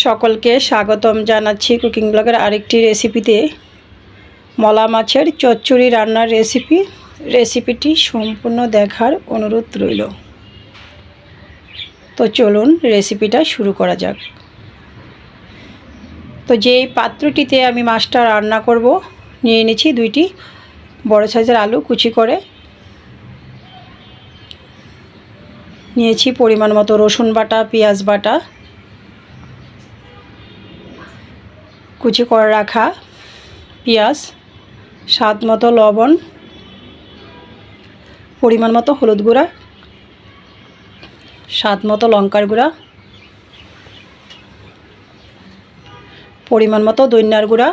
সকলকে স্বাগতম জানাচ্ছি কুকিং ব্লগের আরেকটি রেসিপিতে। মলা মাছের চচ্চড়ি রান্নার রেসিপিটি সম্পূর্ণ দেখার অনুরোধ রইল। তো চলুন রেসিপিটা শুরু করা যাক। তো যেই পাত্রটিতে আমি মাছটা রান্না করব নিয়ে নিয়েছি 2টি বড় সাইজের আলু কুচি করে নিয়েছি, পরিমাণ মতো রসুন বাটা, পেঁয়াজ বাটা, কুচি করে রাখা পেঁয়াজ, স্বাদ মতো লবণ, পরিমাণ মতো হলুদ গুঁড়া, স্বাদ মতো লঙ্কার গুঁড়া, পরিমাণ মতো ধনিয়ার গুঁড়া,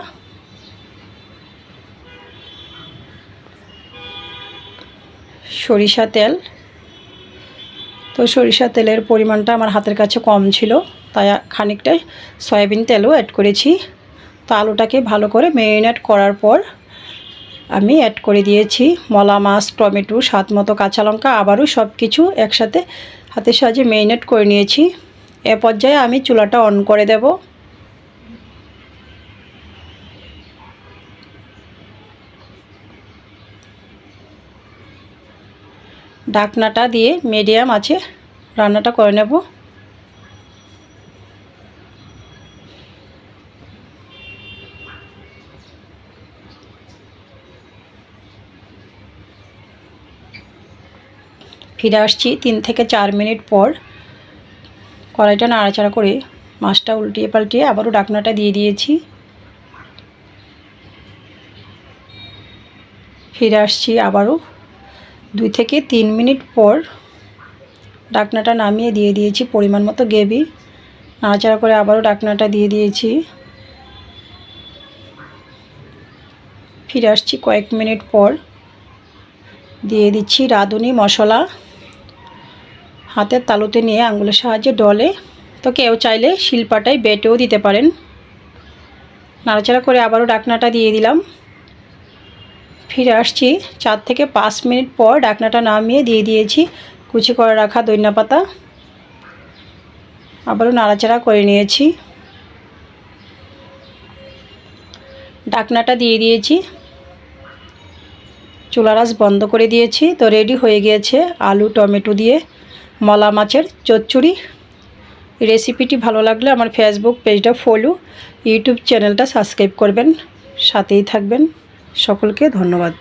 সরিষা তেল। তো সরিষা তেলের পরিমাণটা আমার হাতের কাছে কম ছিল, তাই খানিকটা সয়াবিন তেলও অ্যাড করেছি। তো আলুটাকে ভালো করে ম্যারিনেট করার পর আমি অ্যাড করে দিয়েছি মলা মাছ, টমেটো, স্বাদ মতো কাঁচা লঙ্কা, আবারও সব কিছু একসাথে হাতের সাহায্যে ম্যারিনেট করে নিয়েছি। এ পর্যায়ে আমি চুলাটা অন করে দেব। ঢাকনাটা দিয়ে মিডিয়াম আঁচে রান্নাটা করে নেব। ফিরে আসছি 3 থেকে 4 মিনিট পর। কড়াইটা নাড়াচাড়া করে মাছটা উল্টিয়ে পাল্টিয়ে আবারও ঢাকনাটা দিয়ে দিয়েছি। ফিরে আসছি আবারও 2 থেকে 3 মিনিট পর। ঢাকনাটা নামিয়ে দিয়ে দিয়েছি পরিমাণ মতো গ্রেভি। নাড়াচাড়া করে আবারও ঢাকনাটা দিয়ে দিয়েছি। ফিরে আসছি কয়েক মিনিট পর। দিয়ে দিচ্ছি রাঁধুনি মশলা, হাতের তালুতে নিয়ে আঙুলের সাহায্যে ডলে। তো কেউ চাইলে শিলপাটায় বেটেও দিতে পারেন। নাড়াচাড়া করে আবারও ঢাকনাটা দিয়ে দিলাম। ফিরে আসছি 4 থেকে 5 মিনিট পর। ঢাকনাটা নামিয়ে দিয়ে দিয়েছি কুচি করে রাখা ধনিয়া পাতা। আবারও নাড়াচাড়া করে নিয়েছি। ঢাকনাটা দিয়ে দিয়েছি, চুলার আঁচ বন্ধ করে দিয়েছি। তো রেডি হয়ে গিয়েছে আলু টমেটো দিয়ে মলা মাছের চচ্চড়ি। রেসিপিটি ভালো লাগলে আমার ফেসবুক পেজটা ফলো, ইউটিউব চ্যানেলটা সাবস্ক্রাইব করবেন, সাথেই থাকবেন। সকলকে ধন্যবাদ।